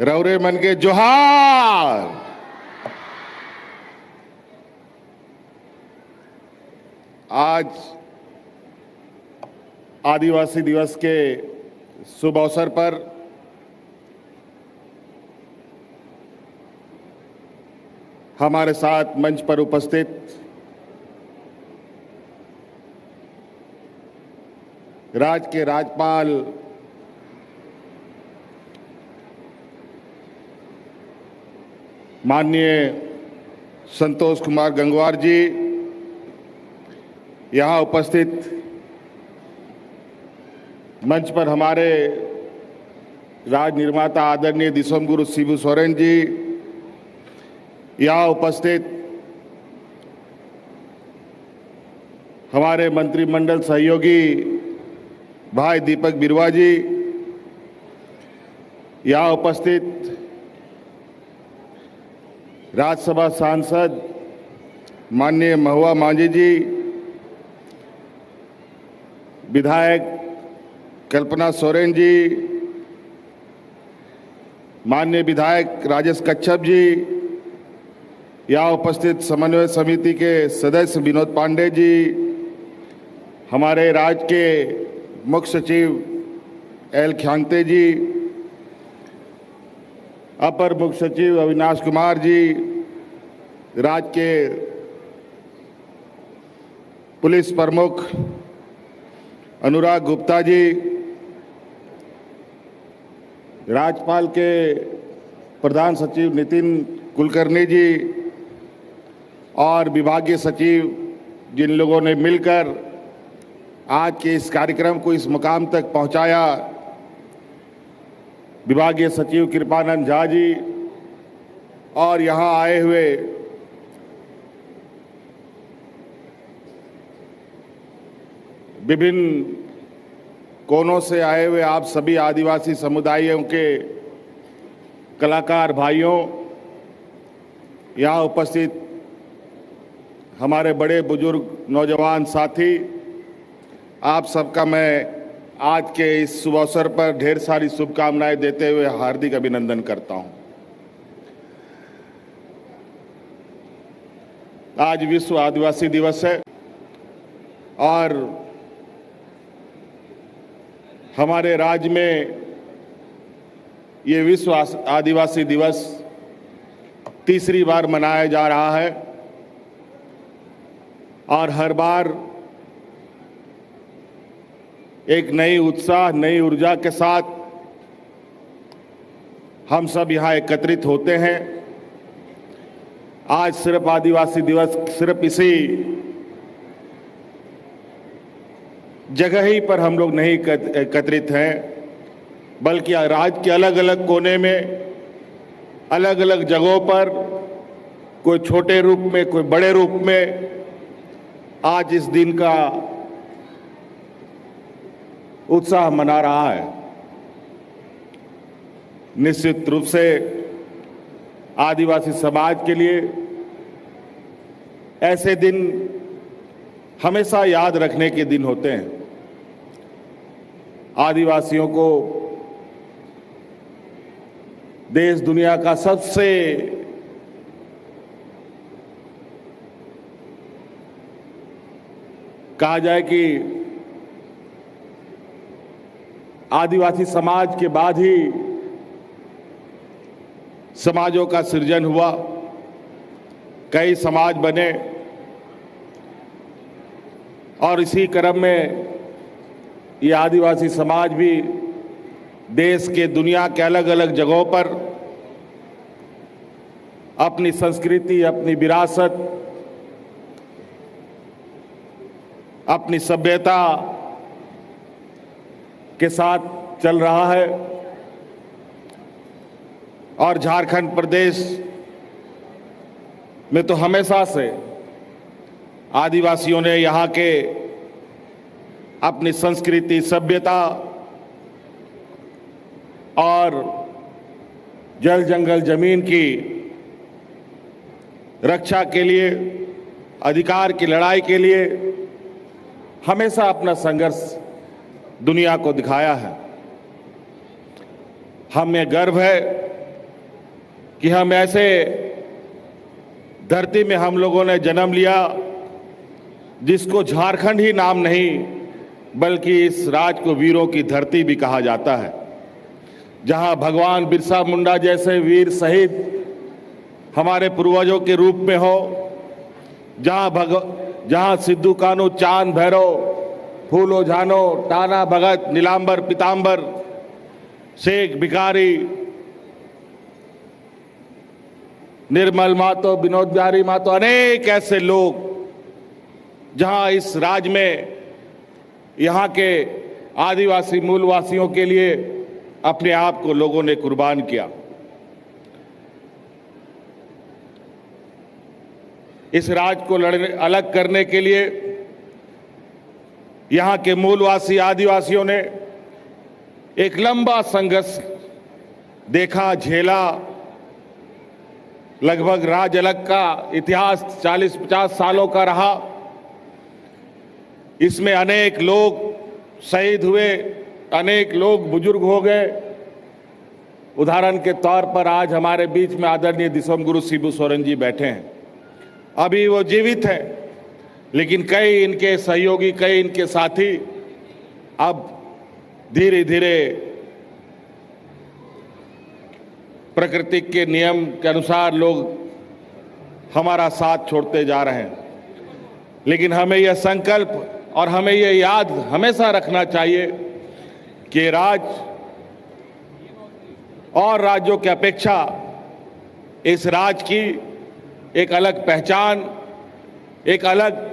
रौरे मन के जोहार। आज आदिवासी दिवस के शुभ अवसर पर हमारे साथ मंच पर उपस्थित राज्य के राज्यपाल माननीय संतोष कुमार गंगवार जी, यहाँ उपस्थित मंच पर हमारे राज निर्माता आदरणीय दिसोम गुरु शिबू सोरेन जी, यहाँ उपस्थित हमारे मंत्रिमंडल सहयोगी भाई दीपक बिरवा जी, यहाँ उपस्थित राज्यसभा सांसद माननीय महुआ मांझी जी, विधायक कल्पना सोरेन जी, माननीय विधायक राजेश कच्छप जी, यहाँ उपस्थित समन्वय समिति के सदस्य विनोद पांडे जी, हमारे राज्य के मुख्य सचिव एल ख्यांगते जी, अपर मुख्य सचिव अविनाश कुमार जी, राज्य के पुलिस प्रमुख अनुराग गुप्ता जी, राज्यपाल के प्रधान सचिव नितिन कुलकर्णी जी और विभागीय सचिव, जिन लोगों ने मिलकर आज के इस कार्यक्रम को इस मुकाम तक पहुंचाया, विभागीय सचिव कृपानंद झा जी और यहाँ आए हुए विभिन्न कोनों से आए हुए आप सभी आदिवासी समुदायों के कलाकार भाइयों, यहाँ उपस्थित हमारे बड़े बुजुर्ग नौजवान साथी, आप सबका मैं आज के इस शुभ अवसर पर ढेर सारी शुभकामनाएं देते हुए हार्दिक अभिनंदन करता हूं। आज विश्व आदिवासी दिवस है और हमारे राज्य में ये विश्व आदिवासी दिवस तीसरी बार मनाया जा रहा है और हर बार एक नई उत्साह, नई ऊर्जा के साथ हम सब यहाँ एकत्रित होते हैं। आज सिर्फ आदिवासी दिवस सिर्फ इसी जगह ही पर हम लोग नहीं एकत्रित हैं, बल्कि राज्य के अलग अलग कोने में, अलग अलग जगहों पर, कोई छोटे रूप में, कोई बड़े रूप में आज इस दिन का उत्साह मना रहा है। निश्चित रूप से आदिवासी समाज के लिए ऐसे दिन हमेशा याद रखने के दिन होते हैं। आदिवासियों को देश दुनिया का सबसे कहा जाए कि आदिवासी समाज के बाद ही समाजों का सृजन हुआ, कई समाज बने और इसी क्रम में ये आदिवासी समाज भी देश के, दुनिया के अलग अलग जगहों पर अपनी संस्कृति, अपनी विरासत, अपनी सभ्यता के साथ चल रहा है। और झारखंड प्रदेश में तो हमेशा से आदिवासियों ने यहाँ के अपनी संस्कृति, सभ्यता और जल जंगल जमीन की रक्षा के लिए, अधिकार की लड़ाई के लिए हमेशा अपना संघर्ष दुनिया को दिखाया है। हमें गर्व है कि हम ऐसे धरती में हम लोगों ने जन्म लिया जिसको झारखंड ही नाम नहीं बल्कि इस राज्य को वीरों की धरती भी कहा जाता है, जहां भगवान बिरसा मुंडा जैसे वीर शहीद हमारे पूर्वजों के रूप में हो, जहां सिद्धू कान्हू, चांद भैरव, फूलो झानो, टाना भगत, नीलांबर पीतांबर, शेख भिखारी, निर्मल मातो, विनोद बिहारी मातो, अनेक ऐसे लोग जहां इस राज्य में यहाँ के आदिवासी मूलवासियों के लिए अपने आप को लोगों ने कुर्बान किया। इस राज्य को अलग करने के लिए यहाँ के मूलवासी आदिवासियों ने एक लंबा संघर्ष देखा, झेला। लगभग राज्य अलग का इतिहास 40-50 सालों का रहा। इसमें अनेक लोग शहीद हुए, अनेक लोग बुजुर्ग हो गए। उदाहरण के तौर पर आज हमारे बीच में आदरणीय दिसोम गुरु शिबू सोरेन जी बैठे हैं। अभी वो जीवित हैं, लेकिन कई इनके सहयोगी, कई इनके साथी अब धीरे धीरे प्रकृति के नियम के अनुसार लोग हमारा साथ छोड़ते जा रहे हैं। लेकिन हमें यह संकल्प और हमें यह याद हमेशा रखना चाहिए कि राज्य और राज्यों की अपेक्षा इस राज्य की एक अलग पहचान, एक अलग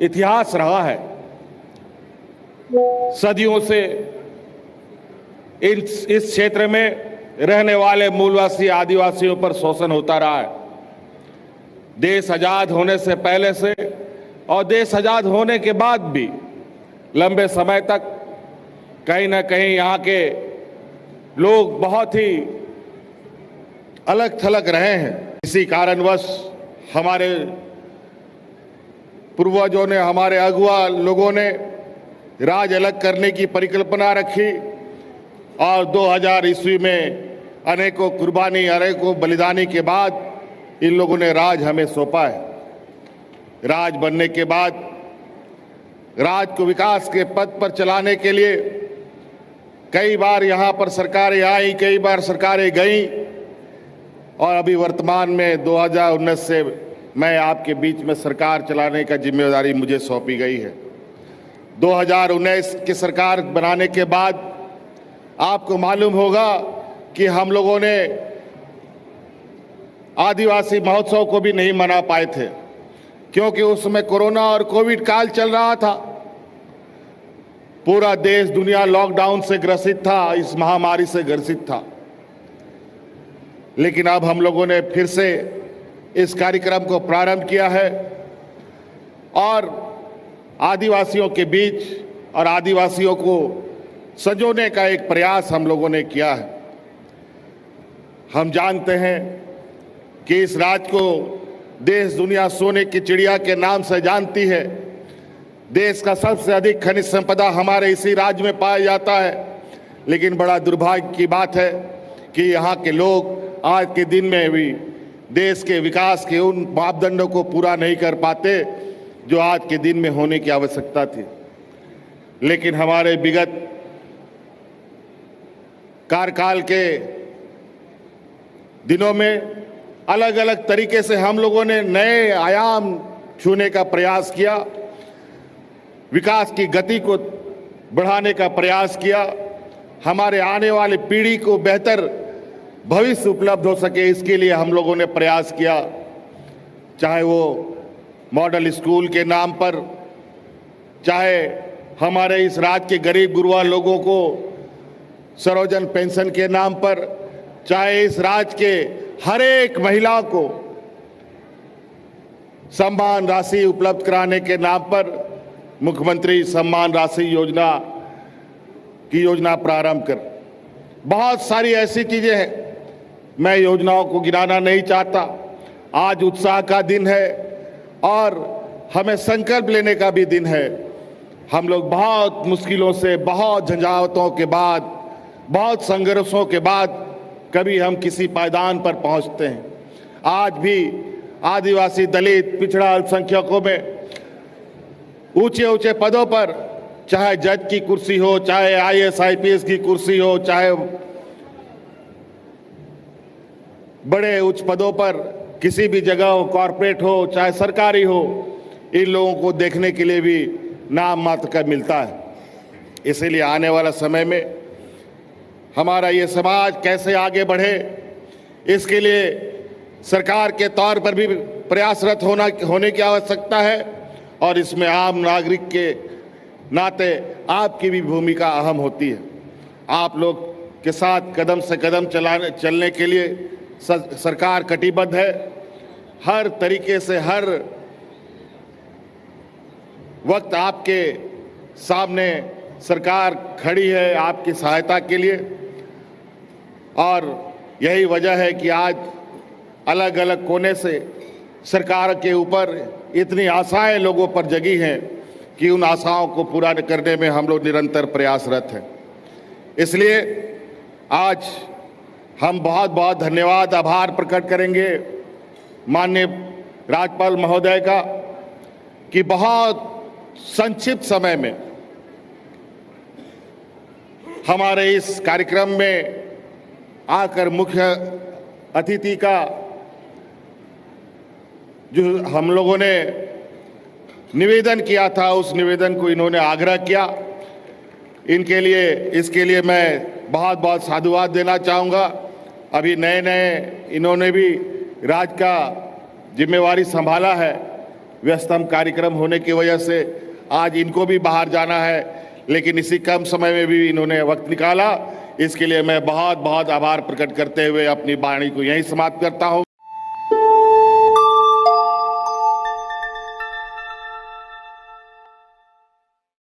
इतिहास रहा है। सदियों से इस क्षेत्र में रहने वाले मूलवासी आदिवासियों पर शोषण होता रहा है। देश आजाद होने से पहले से और देश आजाद होने के बाद भी लंबे समय तक कहीं ना कहीं यहाँ के लोग बहुत ही अलग थलग रहे हैं। इसी कारणवश हमारे पूर्वजों ने, हमारे अगुआ लोगों ने राज्य अलग करने की परिकल्पना रखी और 2000 ईस्वी में अनेकों कुर्बानी, अनेकों बलिदानी के बाद इन लोगों ने राज हमें सौंपा है। राज बनने के बाद राज को विकास के पथ पर चलाने के लिए कई बार यहाँ पर सरकारें आई, कई बार सरकारें गईं और अभी वर्तमान में 2019 से मैं आपके बीच में सरकार चलाने का जिम्मेदारी मुझे सौंपी गई है। 2019 की सरकार बनाने के बाद आपको मालूम होगा कि हम लोगों ने आदिवासी महोत्सव को भी नहीं मना पाए थे, क्योंकि उसमें कोरोना और कोविड काल चल रहा था। पूरा देश, दुनिया लॉकडाउन से ग्रसित था, इस महामारी से ग्रसित था। लेकिन अब हम लोगों ने फिर से इस कार्यक्रम को प्रारंभ किया है और आदिवासियों के बीच और आदिवासियों को संजोने का एक प्रयास हम लोगों ने किया है। हम जानते हैं कि इस राज्य को देश दुनिया सोने की चिड़िया के नाम से जानती है। देश का सबसे अधिक खनिज संपदा हमारे इसी राज्य में पाया जाता है। लेकिन बड़ा दुर्भाग्य की बात है कि यहाँ के लोग आज के दिन में भी देश के विकास के उन मापदंडों को पूरा नहीं कर पाते जो आज के दिन में होने की आवश्यकता थी। लेकिन हमारे विगत कार्यकाल के दिनों में अलग अलग तरीके से हम लोगों ने नए आयाम छूने का प्रयास किया, विकास की गति को बढ़ाने का प्रयास किया, हमारे आने वाली पीढ़ी को बेहतर भविष्य उपलब्ध हो सके इसके लिए हम लोगों ने प्रयास किया। चाहे वो मॉडल स्कूल के नाम पर, चाहे हमारे इस राज्य के गरीब गुरबा लोगों को सर्वजन पेंशन के नाम पर, चाहे इस राज्य के हर एक महिला को सम्मान राशि उपलब्ध कराने के नाम पर मुख्यमंत्री सम्मान राशि योजना की योजना प्रारंभ कर, बहुत सारी ऐसी चीजें हैं। मैं योजनाओं को गिनाना नहीं चाहता। आज उत्साह का दिन है और हमें संकल्प लेने का भी दिन है। हम लोग बहुत मुश्किलों से, बहुत झंझावतों के बाद, बहुत संघर्षों के बाद कभी हम किसी पायदान पर पहुंचते हैं। आज भी आदिवासी, दलित, पिछड़ा, अल्पसंख्यकों में ऊंचे ऊंचे पदों पर, चाहे जज की कुर्सी हो, चाहे आईएएस आईपीएस की कुर्सी हो, चाहे बड़े उच्च पदों पर किसी भी जगह हो, कॉरपोरेट हो चाहे सरकारी हो, इन लोगों को देखने के लिए भी नाम मात्र का मिलता है। इसीलिए आने वाला समय में हमारा ये समाज कैसे आगे बढ़े, इसके लिए सरकार के तौर पर भी प्रयासरत होने की आवश्यकता है और इसमें आम नागरिक के नाते आपकी भी भूमिका अहम होती है। आप लोग के साथ कदम से कदम चलने के लिए सरकार कटिबद्ध है। हर तरीके से हर वक्त आपके सामने सरकार खड़ी है आपकी सहायता के लिए, और यही वजह है कि आज अलग अलग कोने से सरकार के ऊपर इतनी आशाएं लोगों पर जगी हैं कि उन आशाओं को पूरा करने में हम लोग निरंतर प्रयासरत हैं। इसलिए आज हम बहुत बहुत धन्यवाद, आभार प्रकट करेंगे माननीय राज्यपाल महोदय का कि बहुत संक्षिप्त समय में हमारे इस कार्यक्रम में आकर मुख्य अतिथि का जो हम लोगों ने निवेदन किया था, उस निवेदन को इन्होंने आग्रह किया। इनके लिए, इसके लिए मैं बहुत बहुत साधुवाद देना चाहूँगा। अभी नए नए इन्होंने भी राज्य का जिम्मेवारी संभाला है, व्यस्तम कार्यक्रम होने की वजह से आज इनको भी बाहर जाना है, लेकिन इसी कम समय में भी इन्होंने वक्त निकाला। इसके लिए मैं बहुत बहुत आभार प्रकट करते हुए अपनी वाणी को यहीं समाप्त करता हूँ।